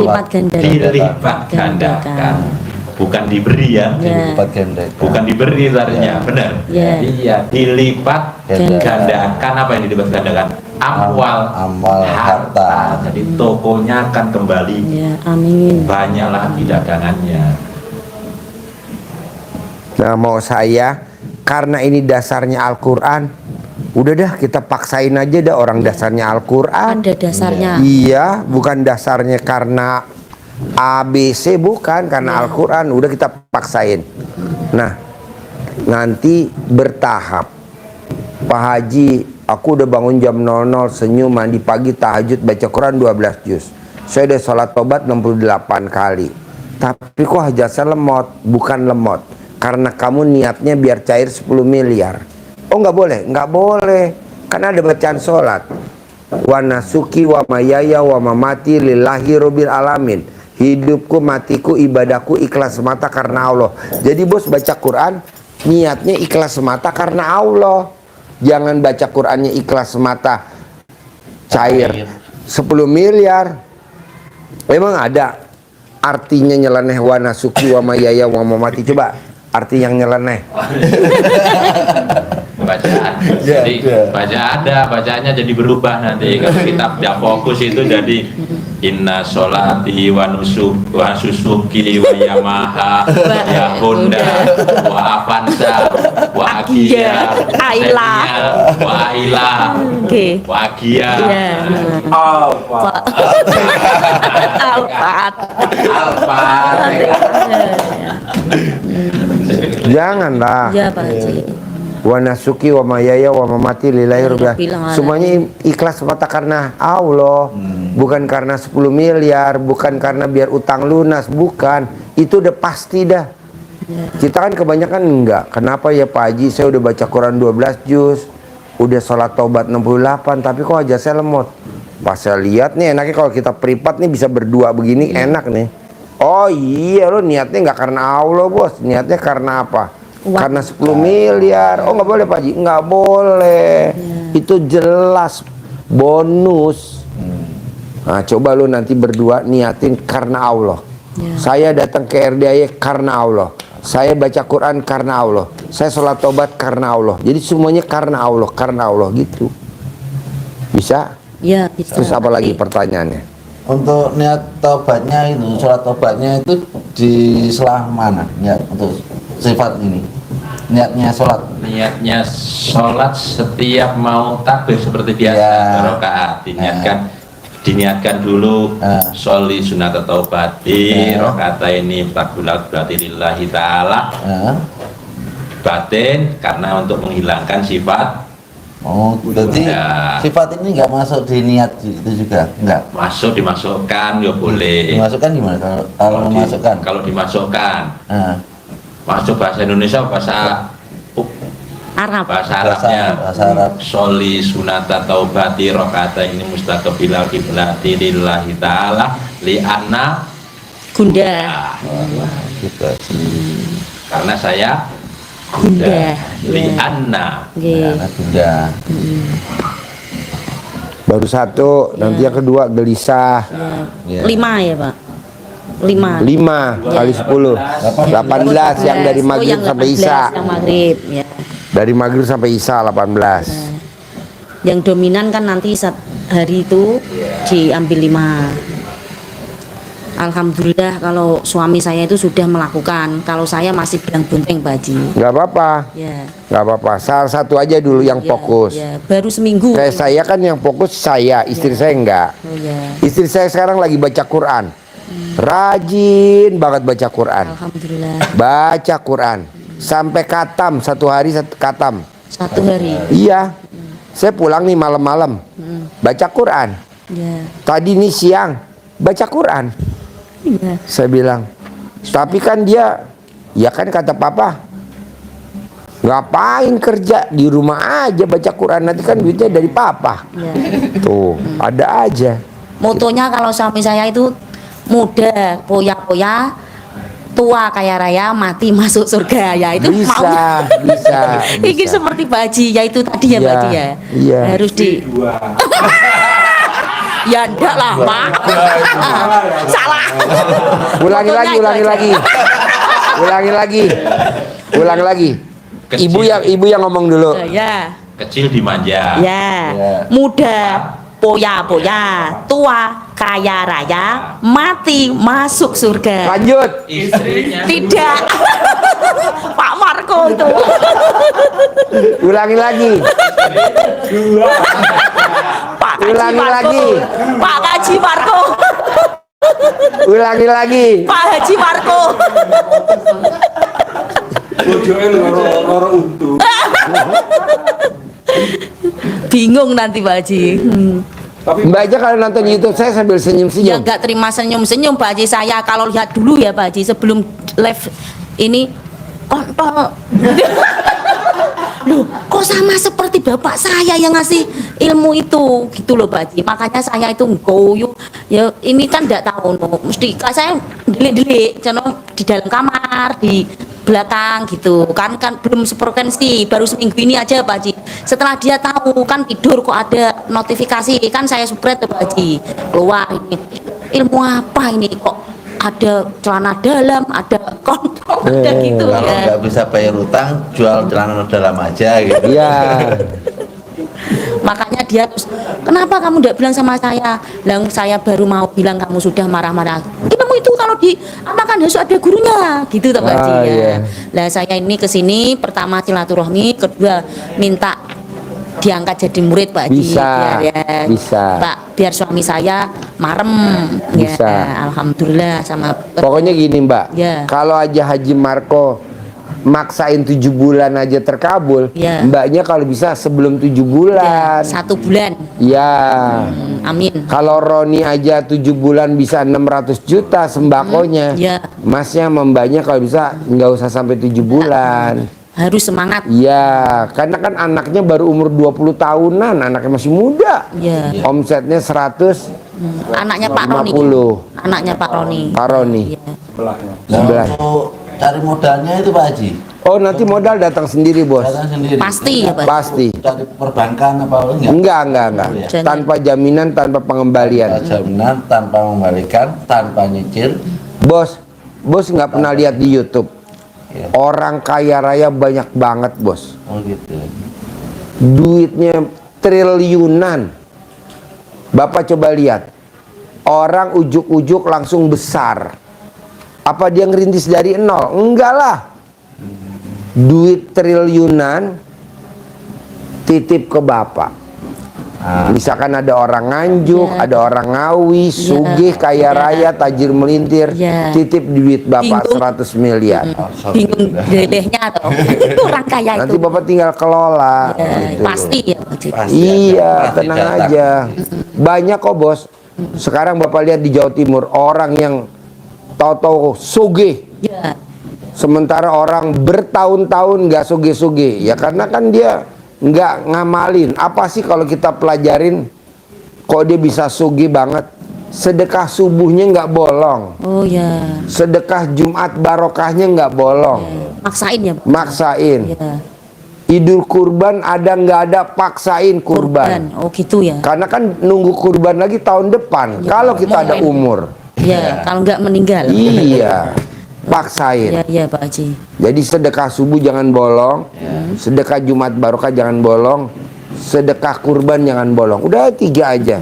dilipat gandakan. Bukan diberi ya. Dilipat gandakan. Bukan diberi artinya, benar. Ya. Iya, dilipat gandakan. Apa yang dilipat gandakan? Amwal harta. Jadi tokonya akan kembali Ya, amin. banyak lagi dagangannya. Nah, mau saya karena ini dasarnya Al-Quran, udah dah kita paksain aja dah orang dasarnya Al-Quran. Ada dasarnya. Iya, bukan dasarnya karena ABC, bukan karena Al-Quran, udah kita paksain. Nah, nanti bertahap. Pak Haji, aku udah bangun jam 00, senyum, mandi pagi, tahajud, baca Quran 12 juz. Saya udah sholat tobat 68 kali. Tapi kok hajatnya lemot? Bukan lemot, karena kamu niatnya biar cair 10 miliar. Oh nggak boleh? Nggak boleh, karena ada bacaan sholat. Wa nasuki wa mayaya wa mamati lillahi robbil alamin. Hidupku, matiku, ibadahku ikhlas semata karena Allah. Jadi bos baca Quran niatnya ikhlas semata karena Allah. Jangan baca Qurannya ikhlas semata cair 10 miliar. Memang ada artinya nyeleneh wa nasuki wa mayaya wa mamati. Coba arti yang nyeleneh. Bacaan. Jadi bacaannya jadi berubah nanti. Kalau kita tidak fokus itu jadi inna sholati wa susuki wa yamaha ya Honda wa Avanza wa Agia Ayla wa Ayla Oke. wa Agia Ya. Alfat. Alfa. Janganlah. Ya Pak Haji. Wa nasuki wa mayaya wa mamati lillahi rabbil Bilang alamin. Semuanya ikhlas semata karena Allah. Bukan karena 10 miliar, bukan karena biar utang lunas, bukan. Itu udah pasti dah. Kita kan kebanyakan enggak. Kenapa ya Pak Haji, saya udah baca Quran 12 juz, udah sholat taubat 68, tapi kok aja saya lemot. Pas saya lihat nih, enaknya kalau kita privat nih bisa berdua begini, enak nih. Oh iya, lo niatnya nggak karena Allah bos, niatnya karena apa? Karena 10 miliar. Oh nggak boleh Pak Haji, nggak boleh. Itu jelas bonus. Nah coba lu nanti berdua niatin karena Allah. Saya datang ke RDAY karena Allah. Saya baca Quran karena Allah. Saya sholat tobat karena Allah. Jadi semuanya karena Allah gitu. Bisa? Ya, bisa. Terus apa lagi pertanyaannya? Untuk niat tobatnya itu, sholat tobatnya itu di selah mana? Niat untuk sifat ini. Niatnya sholat. Niatnya sholat setiap mau takbir seperti biasa rakaat diniatkan dulu sholli sunat taubati rakaat ini takbirat berarti lillahi ta'ala batin karena untuk menghilangkan sifat. Oh, berarti sifat ini nggak masuk di niat itu juga? Nggak? Dimasukkan ya boleh. Dimasukkan gimana kalau memasukkan? Kalau dimasukkan masuk bahasa Indonesia, bahasa Arab. bahasa Arabnya Bahasa Arab. sholli sunata taubati rakaat ini mustaqbilal kiblati lillahi ta'ala li'anna Gunda. Gitu. karena saya Gunda. li'anna Nggih. Anak Bunda. Baru satu, nanti yang kedua gelisah. Ya. 5 ya Pak. 5. 5 kali 10 18 yang dari maghrib sampai isya. Yang maghrib ya. Dari maghrib sampai isya 18. Yang dominan kan nanti hari itu diambil 5. Alhamdulillah kalau suami saya itu sudah melakukan. Kalau saya masih bilang bunting Pak Haji. Nggak apa-apa, Ya. nggak apa-apa. Salah satu aja dulu yang Ya, fokus. ya. Baru seminggu. Kayak saya kan yang fokus saya, istri saya enggak. Oh ya. Istri saya sekarang lagi baca Quran. Rajin banget baca Quran. Alhamdulillah. Baca Quran sampai katam, satu hari satu katam. 1 hari. Iya. Saya pulang nih malam-malam, baca Quran. Ya. Tadi nih siang, baca Quran. Iya. Saya bilang, tapi kan dia, ya kan kata papa, ngapain kerja di rumah aja baca Quran, nanti kan duitnya dari papa. Ya. Tuh, ada aja. Motonya kalau suami saya itu muda, poya-poya, tua kaya raya, mati masuk surga. Ya itu Bisa, maunya. bisa, Ini bisa. seperti Pak Haji, ya itu tadi ya Iya, Pak Haji ya. iya. Harus di Dua. ya enggak lah Pak. Salah. Ulangi Motonya lagi, itu ulangi aja. lagi. Ulangi lagi. Ulangi lagi. Kecil. Ibu yang ngomong dulu. Ya. Kecil dimanja. Ya. Ya. Muda, poya-poya, tua, kaya raya, mati masuk surga. Lanjut. Istrinya Tidak. Pak Marco itu. Ulangi lagi. Pak Haji Ulangi Marco. lagi. Pak Haji Marco. Ulangi lagi. Pak Haji Marco. Bojoke loro untu. Bingung nanti Pak Haji. Tapi Mbak aja kalau nonton YouTube saya sambil Ya senyum-senyum. nggak terima senyum-senyum Pak Haji. Saya kalau lihat dulu ya Pak Haji sebelum live ini kontol. Loh, kok sama seperti bapak saya yang ngasih ilmu itu gitu loh Pak Haji. Makanya saya itu goyuk. Ya ini kan enggak tahu no. Mesti saya delik-delik jono di dalam kamar, di belakang gitu. Kan belum sefrekuensi, baru seminggu ini aja Pak Haji. Setelah dia tahu kan tidur kok ada notifikasi, kan saya subscribe Pak Haji. Keluar ini. Ilmu apa ini kok ada celana dalam, ada kontol, ada gitu Kalau ya. nggak bisa bayar utang, jual celana dalam aja gitu. Iya. Makanya dia terus, kenapa kamu tidak bilang sama saya? Lang saya baru mau bilang kamu sudah marah-marah. Ilmu itu kalau di amalkan harus ada gurunya, gitu Pak Haji Ah, ya. iya. Lah saya ini kesini pertama silaturahmi, kedua minta diangkat jadi murid Pak Haji. Bisa, biar, bisa. Pak, biar suami saya marem. Bisa. Ya, alhamdulillah sama. Pokoknya gini Mbak, Ya. kalau aja Haji Marco maksain 7 bulan aja terkabul, Ya. Mbaknya kalau bisa sebelum 7 Ya, bulan. 1 bulan. Ya. Amin. Kalau Roni aja 7 bulan bisa 600 juta sembakonya. Ya. Masnya sama Mbaknya kalau bisa nggak usah sampai 7 bulan. Harus semangat. Iya, karena kan anaknya baru umur 20 tahunan, anaknya masih muda. Ya. Omsetnya 100, Anaknya Pak Roni. 50. Anaknya Pak Roni. Pak Roni. Iya. sebelahnya. Nah, Sebelah. untuk cari modalnya itu Pak Haji, Oh, nanti modal datang sendiri, Bos. datang sendiri. Pasti ya Pak. Pasti. Cari perbankan apa enggak? Enggak. Jangan. Tanpa jaminan, tanpa Tanpa pengembalian. jaminan, tanpa mengembalikan, tanpa nyicil. Bos nggak pernah lihat di YouTube. Ya. Orang kaya raya banyak banget, Bos. Oh gitu. Duitnya triliunan. Bapak coba lihat. Orang ujuk-ujuk langsung besar. Apa dia ngerintis dari nol? Enggak lah. Duit triliunan titip ke bapak. Nah, Misalkan ada orang Nganjuk, Ya. ada orang Ngawi, sugih, kaya Ya. raya, tajir melintir, Ya. titip duit bapak Bingung. 100 miliar. Bingung delehnya atau itu orang kaya Nanti itu. bapak tinggal kelola. Ya, gitu. pasti ya Pak Haji. pasti Iya, ada, pasti tenang datang. aja. Banyak kok, Bos. Sekarang bapak lihat di Jawa Timur orang yang tahu-tahu sugih, Ya. sementara orang bertahun-tahun nggak sugih-sugih. Ya karena kan dia nggak ngamalin. Apa sih kalau kita pelajarin kok dia bisa sugih banget? Sedekah subuhnya nggak bolong, Oh ya. sedekah Jumat barokahnya nggak bolong, Maksain ya Pak. maksain. Ya. Idul kurban ada nggak ada, paksain kurban. Oh gitu ya. Karena kan nunggu kurban lagi tahun depan. Ya, Kalau kita ada momen. umur, Ya, kalau nggak meninggal. iya, paksain. Ya Pak Haji. Jadi sedekah subuh jangan bolong, sedekah Jumat barokah jangan bolong, sedekah kurban jangan bolong. Udah 3 aja,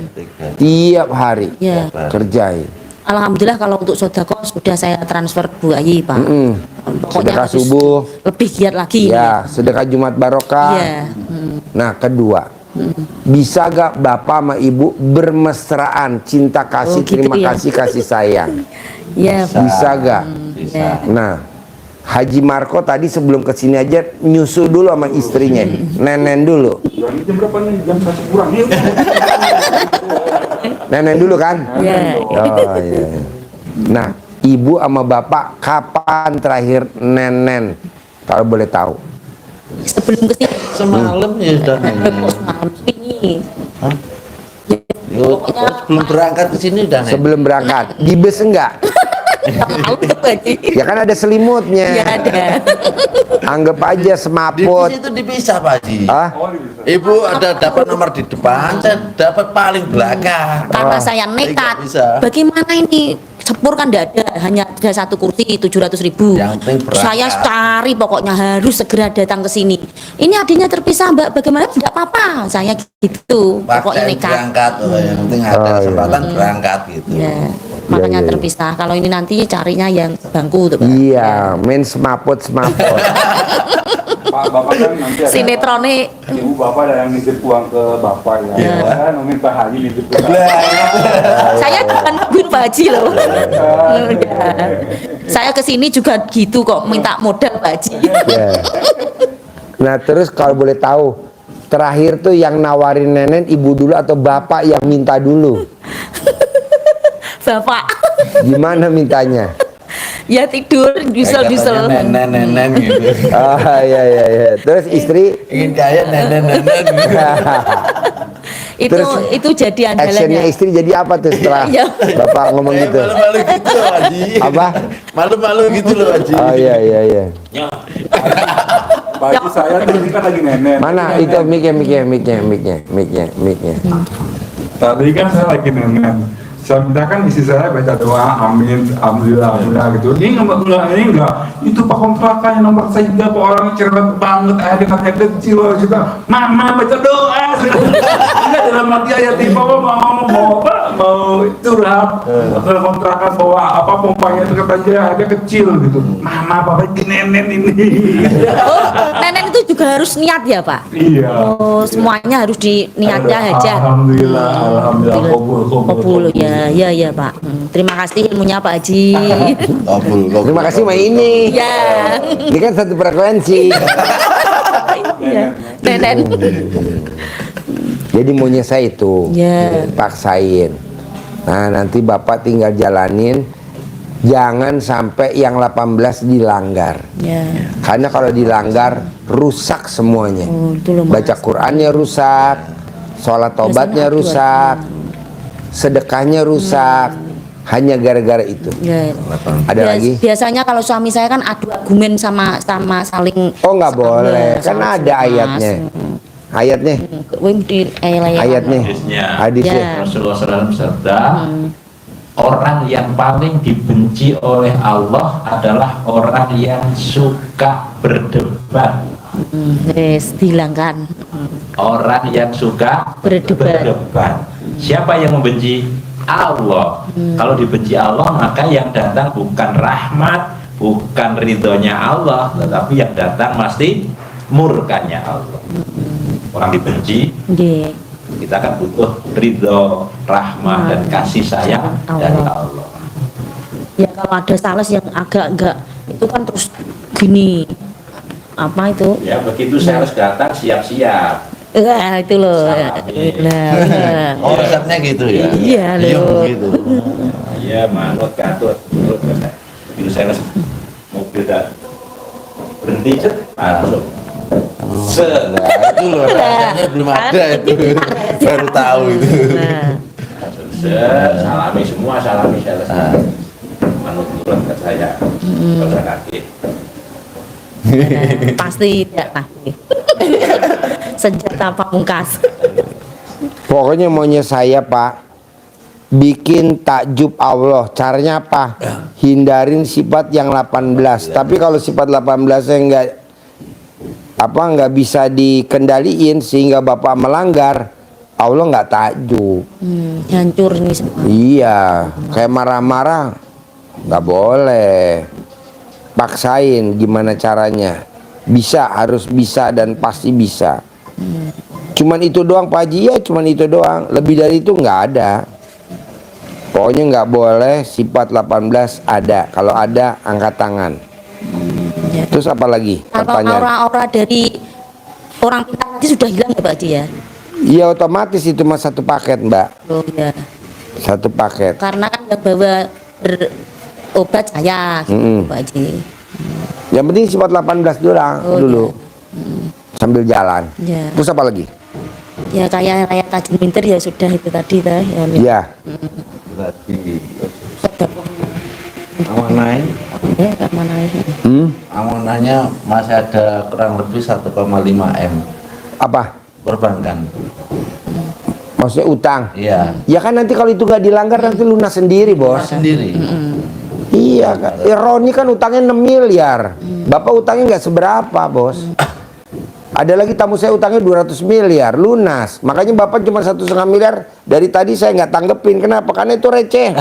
tiap hari Ya. kerjain. Alhamdulillah kalau untuk sodako sudah saya transfer Bu Ayi Pak. Sedekah harus subuh, lebih giat lagi. ya, sedekah Jumat barokah. Iya. Nah, kedua, bisa gak bapak sama ibu bermesraan, cinta kasih, Oh, gitu terima ya. kasih sayang? Ya Pak. Bisa gak? Bisa. Ya. Nah, Haji Marco tadi sebelum kesini aja nyusu dulu sama istrinya, nenen dulu. Ini jam berapa nih? Jam 1 kurang. Ya, Nenen dulu kan? Ya. Oh iya. Nah, ibu sama bapak kapan terakhir nenen? Kalau boleh tahu. Sebelum kesini. Semalam ya sudah nenek. Semalam ini. Yo, sebelum berangkat ke sini udah nenek. Sebelum berangkat di bus enggak? Tahu tuh Haji. Ya kan ada selimutnya. Ya ada. Anggap aja Di semaput. bus itu dipisah Pak Haji. Ah, Ibu ada dapat nomor di depan, saya dapat paling belakang. Karena saya Nggak nekat. bisa. Bagaimana ini? Sepur kan tidak ada, hanya ada satu kursi 700.000. Yang penting berangkat. Saya cari pokoknya harus segera datang ke sini. Ini adanya terpisah Mbak, bagaimana? Tidak apa-apa, saya gitu. Pokoknya Pakai nekat. berangkat, yang penting ada Oh, iya. kesempatan berangkat gitu. Ya, makanya iya. terpisah. Kalau ini nanti carinya yang bangku tuh Mbak. iya, main semaput. Pak Bapak kan nanti ada Sinetronnya Ibu Bapak ada yang nitip uang ke Bapak ya. Iya. Kan minta Haji nitip uang. saya bukan nungguin Pak Haji loh. Ya. Saya kesini juga gitu kok, minta modal Pak Haji. Ya. Nah, terus kalau boleh tahu, terakhir tuh yang nawarin nenen ibu dulu atau bapak yang minta dulu? Bapak, Gimana mintanya? ya tidur, dusel-dusel. Nenen gitu. Ah, iya. Terus istri Ingin kaya nenen gitu. Itu jadi actionnya andalannya. istri jadi apa tuh setelah Iya. bapak ngomong Kayak gitu? malu-malu gitu loh Haji. Apa? Malu-malu gitu loh Haji. Oh iya. Pak Haji saya tuh ini kan lagi nenek. Mana itu mic-nya. Tadi kan saya lagi nenek. Saya mintakan istri saya baca doa, amin, alhamdulillah gitu. Ini enggak. Itu Pak kontrakan yang nomor 3, Pak orang cerewet banget, katanya kecil juga. Mama baca doa. Enggak dalam hati ayat ini, Bapak mau curhat. Kontrakan bawa apa pompanya itu katanya ada kecil gitu. Mama Bapak ini nenek ini. Oh, nenek itu juga harus niat ya Pak? Iya. Oh, semuanya harus diniatnya aja. Alhamdulillah, Kabul ya Pak. Terima kasih ilmunya Pak Haji. Kabul. Terima kasih Mbak ini. Ya. Ini kan satu frekuensi. Iya. Nenek. Jadi maunya saya itu Ya. paksain. Nah, nanti bapak tinggal jalanin. Jangan sampai yang 18 dilanggar. Ya. Karena kalau dilanggar rusak semuanya. Oh, itu loh, Mas. Baca Qur'annya rusak, sholat tobatnya Biasanya rusak, sedekahnya rusak, hanya gara-gara itu. Ya. Ada lagi? Biasanya kalau suami saya kan adu argumen sama saling. Oh nggak boleh, kan sama ada Mas. ayatnya. Ayatnya, ayatnya, Hadisnya. hadisnya. Ya. Rasulullah SAW bersabda, orang yang paling dibenci oleh Allah adalah orang yang suka berdebat. Yes, dihilangkan. Orang yang suka Berdebat. Siapa yang membenci? Allah. Kalau dibenci Allah, maka yang datang bukan rahmat, bukan ridhonya Allah, tetapi yang datang pasti murkanya Allah. Orang dibenci, Nggih. kita kan butuh ridho, rahmah dan kasih sayang dari Allah. Ya kalau ada sales yang agak enggak itu kan terus gini. Apa itu? Ya begitu saya harus datang siap-siap. Itu loh. Salami. Nah, Oh resepnya gitu ya? Iya, loh. Gitu. Iya, manut katut. Begitu saya harus mobil dah berhenti cet, masuk. Nah, itu loh rasanya belum ada itu. Baru tahu itu. nah. Salami semua, salami saya manut turun ke saya. Kalau kaki. Pasti tidak pasti. Senjata pamungkas. Pokoknya maunya saya Pak bikin takjub Allah. Caranya apa? Hindarin sifat yang 18. Tapi kalau sifat 18 nya nggak bisa dikendaliin sehingga Bapak melanggar, Allah nggak takjub. Hancur ini semua. Iya, kayak marah-marah nggak boleh. Paksain gimana caranya. Bisa, harus bisa dan pasti bisa. Cuman itu doang Pak Haji, ya cuman itu doang. Lebih dari itu nggak ada. Pokoknya nggak boleh sifat 18 ada. Kalau ada angkat tangan. Ya. Terus apa lagi Kalau pertanyaan? aura-aura dari orang pintar tadi sudah hilang ya Pak Haji ya? Iya otomatis itu mah satu paket Mbak, Oh ya. satu paket. Karena kan yang bawa berobat saya gitu, Pak Haji. Yang penting sifat 18 doang Oh, dulu, sambil jalan. Ya. Terus apa lagi? Ya kayak Raya Tajin Minter ya sudah itu tadi dah ya. Iya. Berarti Sedekah. amanah Ya ke mana ini? amanahnya masih ada kurang lebih 1,5 M Apa? perbankan. Maksudnya utang? Iya. Ya kan nanti kalau itu gak dilanggar nanti lunas sendiri bos. Sendiri. Iya kan. Ya, Roni kan utangnya 6 miliar. Bapak utangnya nggak seberapa bos. Ada lagi tamu saya utangnya 200 miliar lunas. Makanya bapak cuma 1,5 miliar. Dari tadi saya nggak tanggepin. Kenapa? Karena itu recehan.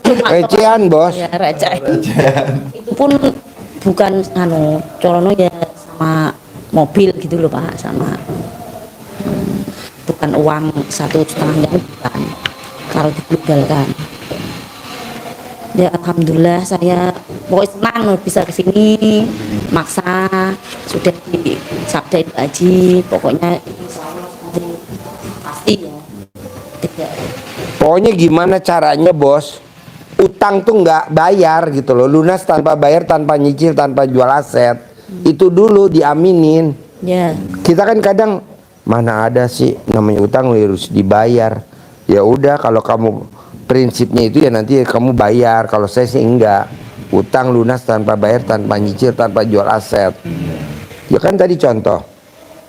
Recehan bos. Ya recehan. Itu pun bukan colono ya sama mobil gitu loh Pak, sama bukan uang 1,5 miliar bukan. Kalau diglobalkan. Ya alhamdulillah saya pokoknya senang loh bisa kesini, maksa sudah disabdain Pak Haji, pokoknya pasti ya tidak. Pokoknya gimana caranya bos, utang tuh nggak bayar gitu loh, lunas tanpa bayar, tanpa nyicil, tanpa jual aset, itu dulu diaminin. Ya Kita kan kadang mana ada sih namanya utang harus dibayar. Ya udah kalau kamu prinsipnya itu ya nanti kamu bayar. Kalau saya sih enggak, utang lunas tanpa bayar, tanpa nyicil, tanpa jual aset. Ya kan tadi contoh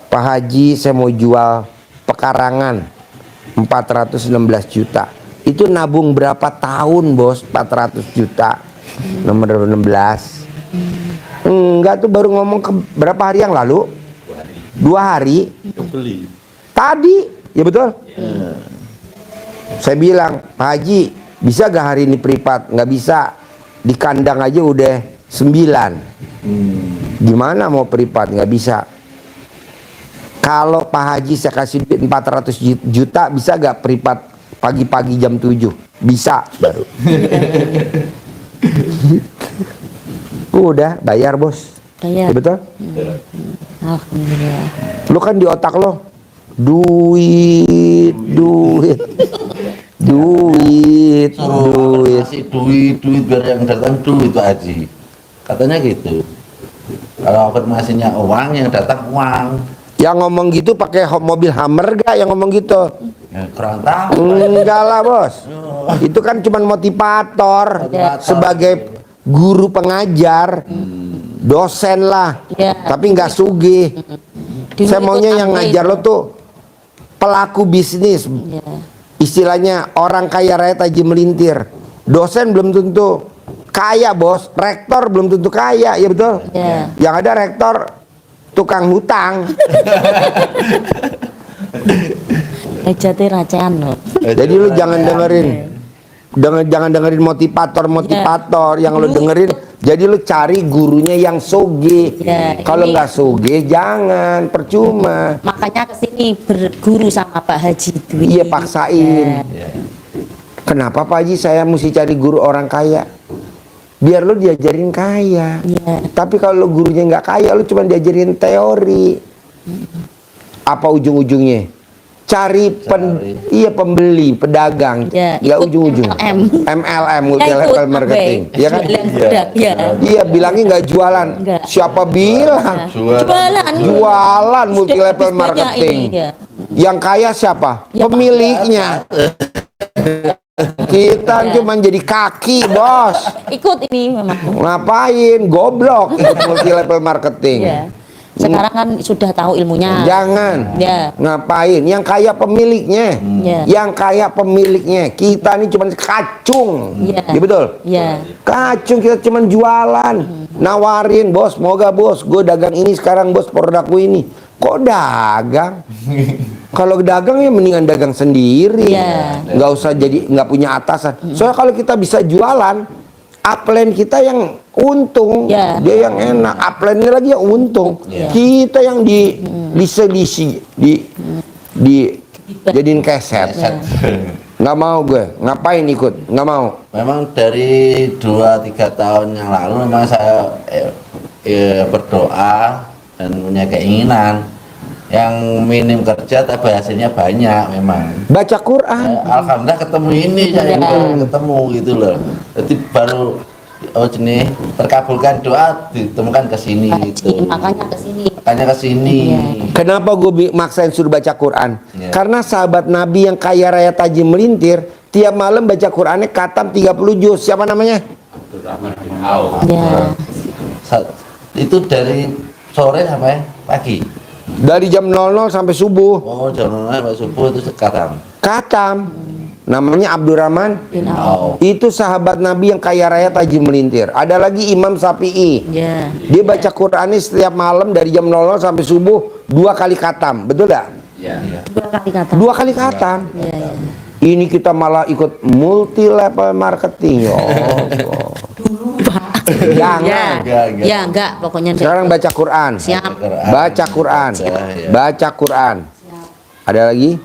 Pak Haji saya mau jual pekarangan 416 juta. Itu nabung berapa tahun bos? 400 juta nomor 16. Enggak tuh baru ngomong ke berapa hari yang lalu? 2 hari Beli. tadi. Ya betul. Saya bilang Pak Haji bisa gak hari ini privat? Nggak bisa, di kandang aja udah 9. Gimana mau privat? Nggak bisa. Kalau Pak Haji saya kasih duit 400 juta, bisa gak privat pagi-pagi jam 7? Bisa baru. Udah bayar bos. Bayar. Ya, betul? Alhamdulillah. Lu kan di otak lo duit, duit, duit, duit. Kasih duit biar yang datang duit Pak Haji. Katanya gitu. Kalau afirmasinya uang, yang datang uang. Yang ngomong gitu pakai mobil Hummer gak yang ngomong gitu? Ya, kurang tahu. Enggak lah bos. Itu kan cuman motivator. Sebagai guru pengajar, dosen lah. Ya. Tapi nggak sugih. Dulu Saya itu maunya yang sampai ngajar itu. lo tuh pelaku bisnis. Ya. Istilahnya orang kaya raya taji melintir. Dosen belum tentu kaya bos. Rektor belum tentu kaya, ya betul? Ya. Yang ada rektor tukang hutang. Jati racean loh. Jadi lu jangan dengerin motivator yang lu dengerin. Jadi lu cari gurunya yang soge. Ya, Kalau ini- nggak soge jangan, percuma. Makanya kesini berguru sama Pak Haji Dwi. Iya paksain. Ya. Kenapa Pak Haji saya mesti cari guru orang kaya? Biar lu diajarin kaya. Iya. Tapi kalau lu gurunya nggak kaya, lu cuma diajarin teori. Apa ujung-ujungnya? Cari pembeli, pedagang. Ya, Nggak ikut ujung-ujung. MLM, multi level marketing. Iya kan? Ya. Iya, bilangnya nggak jualan. Nggak. Siapa bilang? Jualan. Jualan multi Sudah level habis banyak marketing. ini, ya. Yang kaya siapa? Ya, Pemiliknya. Kita cuma jadi kaki, bos. Ikut ini memang. Ngapain? Goblok ikut multi level marketing. Ya. Sekarang kan sudah tahu ilmunya. Jangan. Ya. Ngapain? Yang kaya pemiliknya. Ya. Yang kaya pemiliknya. Kita ini cuma kacung. Ya. Iya betul? Ya. Kacung, kita cuma jualan. Nawarin, bos, moga bos, gue dagang ini sekarang bos, produkku ini. Kok dagang? Kalau dagang ya mendingan dagang sendiri. Iya. Nggak usah jadi nggak punya atasan. Soalnya kalau kita bisa jualan, upline kita yang untung, Iya. dia yang enak. Upline-nya lagi yang untung. Iya. Kita yang diselisi, jadiin keset. Iya. Nggak mau gue. Ngapain ikut? Nggak mau. Memang dari 2-3 tahun yang lalu memang saya berdoa dan punya keinginan yang minim kerja tapi hasilnya banyak memang. Baca Quran. Alhamdulillah ketemu ini saya ketemu gitu loh. Jadi baru jenis terkabulkan doa ditemukan ke sini gitu. Makanya ke sini. Makanya ke sini. Kenapa gue maksain suruh baca Quran? Iya. Karena sahabat Nabi yang kaya raya tajam melintir, tiap malam baca Qurannya khatam 30 juz. Siapa namanya? Abdurrahman bin Auf. Ya. Itu dari sore sampai pagi. Dari jam 00 sampai subuh. Oh, jangan sampai subuh itu sekarang. Khatam. Namanya Abdurrahman. Bin Auf. Itu sahabat Nabi yang kaya raya tajam melintir. Ada lagi Imam Syafi'i. Ya. Dia baca Qurannya setiap malam dari jam 00 sampai subuh 2 kali khatam. Betul gak? Ya. 2 kali kata. 2 kali khatam. Ya, ya. Ini kita malah ikut multi level marketing. Ya Allah. Jangan. Ya, enggak, pokoknya enggak. Sekarang baca Quran. Siap. Baca Quran. Ya. Baca Quran. Ada lagi?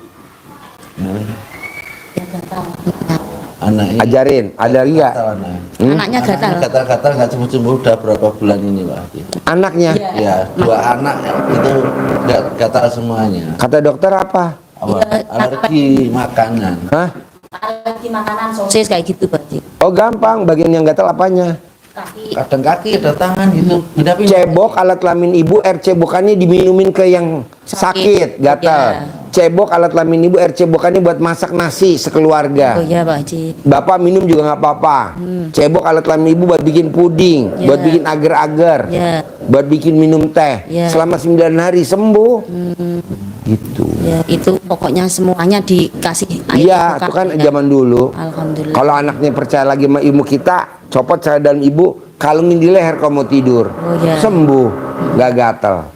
Anaknya Ajarin. Ada lagi nggak? gatal anak. Anaknya gatal. Gatal-gatal nggak sembuh-sembuh udah berapa bulan ini Pak? Anaknya. Ya, 2 anak itu gatal semuanya. Kata dokter apa? Apa? Iya, Alergi makanan. Hah? Alergi makanan sosis kayak gitu, Pak Ji. Oh gampang. Bagian yang gatal apanya? Kaki. Kadang kaki, ada tangan gitu. Pindah-pindah. Cebok alat kelamin ibu, air cebokannya diminumin ke yang sakit, gatal. Cebok alat kelamin ibu, air cebokannya buat masak nasi sekeluarga. Oh iya, Pak Ji. Bapak minum juga nggak apa-apa. Cebok alat kelamin ibu buat bikin puding, Ya. buat bikin agar-agar, Ya. buat bikin minum teh. Ya. Selama 9 hari sembuh. Gitu. Ya, itu pokoknya semuanya dikasih Iya, bukan itu kan dengan- zaman dulu. Alhamdulillah. Kalau anaknya percaya lagi sama ilmu kita, copot saya dan ibu, kalungin di leher kalau mau tidur. Oh, iya. Sembuh, nggak gatal.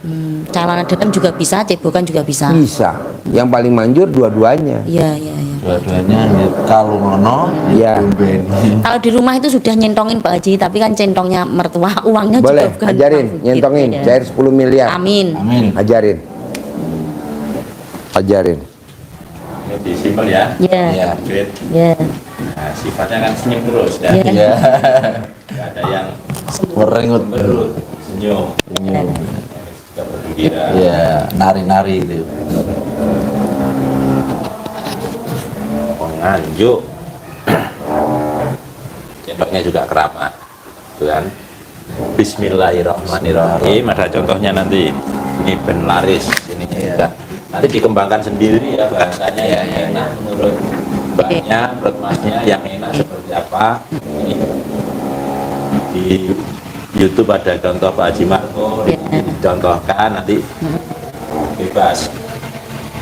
Celana dalam juga bisa, cebokan juga bisa. Bisa. Yang paling manjur dua-duanya. Iya, iya, iya. Dua-duanya kalau ngono, Iya. ditumben. Kalau di rumah itu sudah nyentongin Pak Haji, tapi kan centongnya mertua, uangnya Boleh, juga bukan ajarin, uang nyentongin, gitu, ya. cair 10 miliar. Amin. Amin. Ajarin. Ajarin. Lebih simpel ya. Ya. Ya. Duit. Ya. Nah, sifatnya kan senyum terus ya. Ya. Ya. Nggak ada yang Merengut. berut, senyum. Ya. Nggak bergembira. Ya, nari-nari itu. Nganjuk. Cendoknya juga keramat. Tuh kan. Bismillahirrahmanirrahim. Ada contohnya nanti. Ini ben laris. Ini juga. Nanti dikembangkan sendiri ya bahasanya yang enak menurut mbaknya, menurut masnya yang enak seperti apa. Ini di YouTube ada contoh Pak Haji Marko, dicontohkan nanti bebas.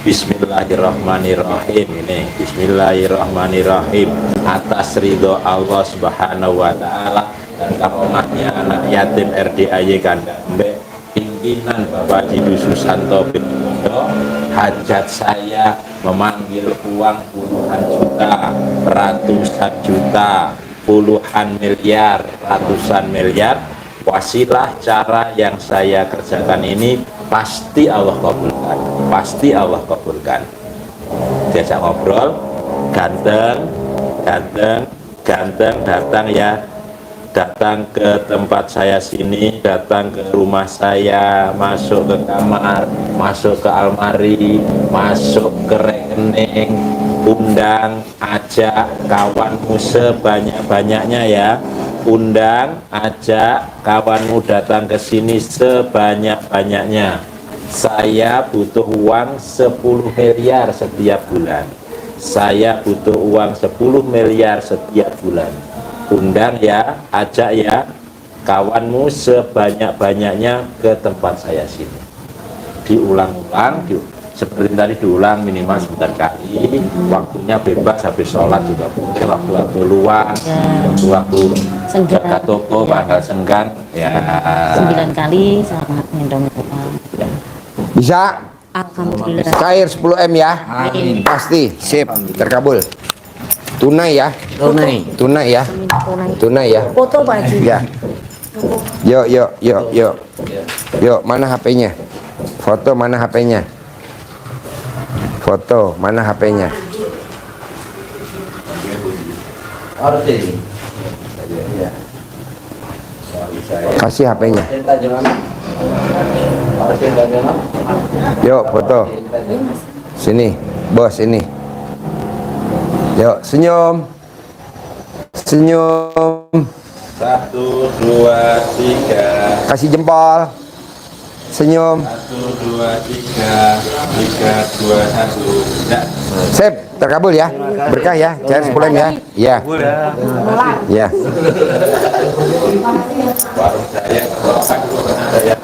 Bismillahirrahmanirrahim. Ini Bismillahirrahmanirrahim atas ridho Allah Subhanahu wa taala dan karomahnya anak yatim RDAY Kanda Mbek, pimpinan Bapak Haji Susanto bin Bondo, hajat saya memanggil uang puluhan juta, ratusan juta, puluhan miliar, ratusan miliar. Wasilah cara yang saya kerjakan ini pasti Allah kabulkan, pasti Allah kabulkan. Diajak ngobrol, ganteng, ganteng, ganteng, datang ya, datang ke tempat saya sini, datang ke rumah saya, masuk ke kamar, masuk ke almari, masuk ke rekening, undang, ajak kawanmu sebanyak-banyaknya ya. Undang, ajak kawanmu datang ke sini sebanyak-banyaknya. Saya butuh uang 10 miliar setiap bulan. Saya butuh uang 10 miliar setiap bulan. Undang ya, ajak ya kawanmu sebanyak-banyaknya ke tempat saya sini. Diulang-ulang, seperti tadi diulang minimal sebentar kali. Waktunya bebas, habis sholat juga boleh, waktu-waktu luang, waktu-waktu Senggang. jaga toko, tanggal senggang ya. 9 kali sama nyentong uang. Bisa? Alhamdulillah. Cair 10 M ya? Amin. Pasti, sip, terkabul. Tunai ya? Tunai ya? Tunai ya? Foto Pak Haji. Ya. Yuk, mana HP-nya? Foto mana HP-nya? Foto mana HP-nya? Harus ini. Ya. Kasih HP-nya. Cinta jangan. Harus cinta jangan. Yuk, foto. Sini, bos ini. Yuk, senyum. Senyum. 1, 2, 3. Kasih jempol. Senyum. 1, 2, 3. 3, 2, 1. Ya. Sip, terkabul ya. Berkah ya. Cair 10 ya. Iya. Iya. Warung saya, saya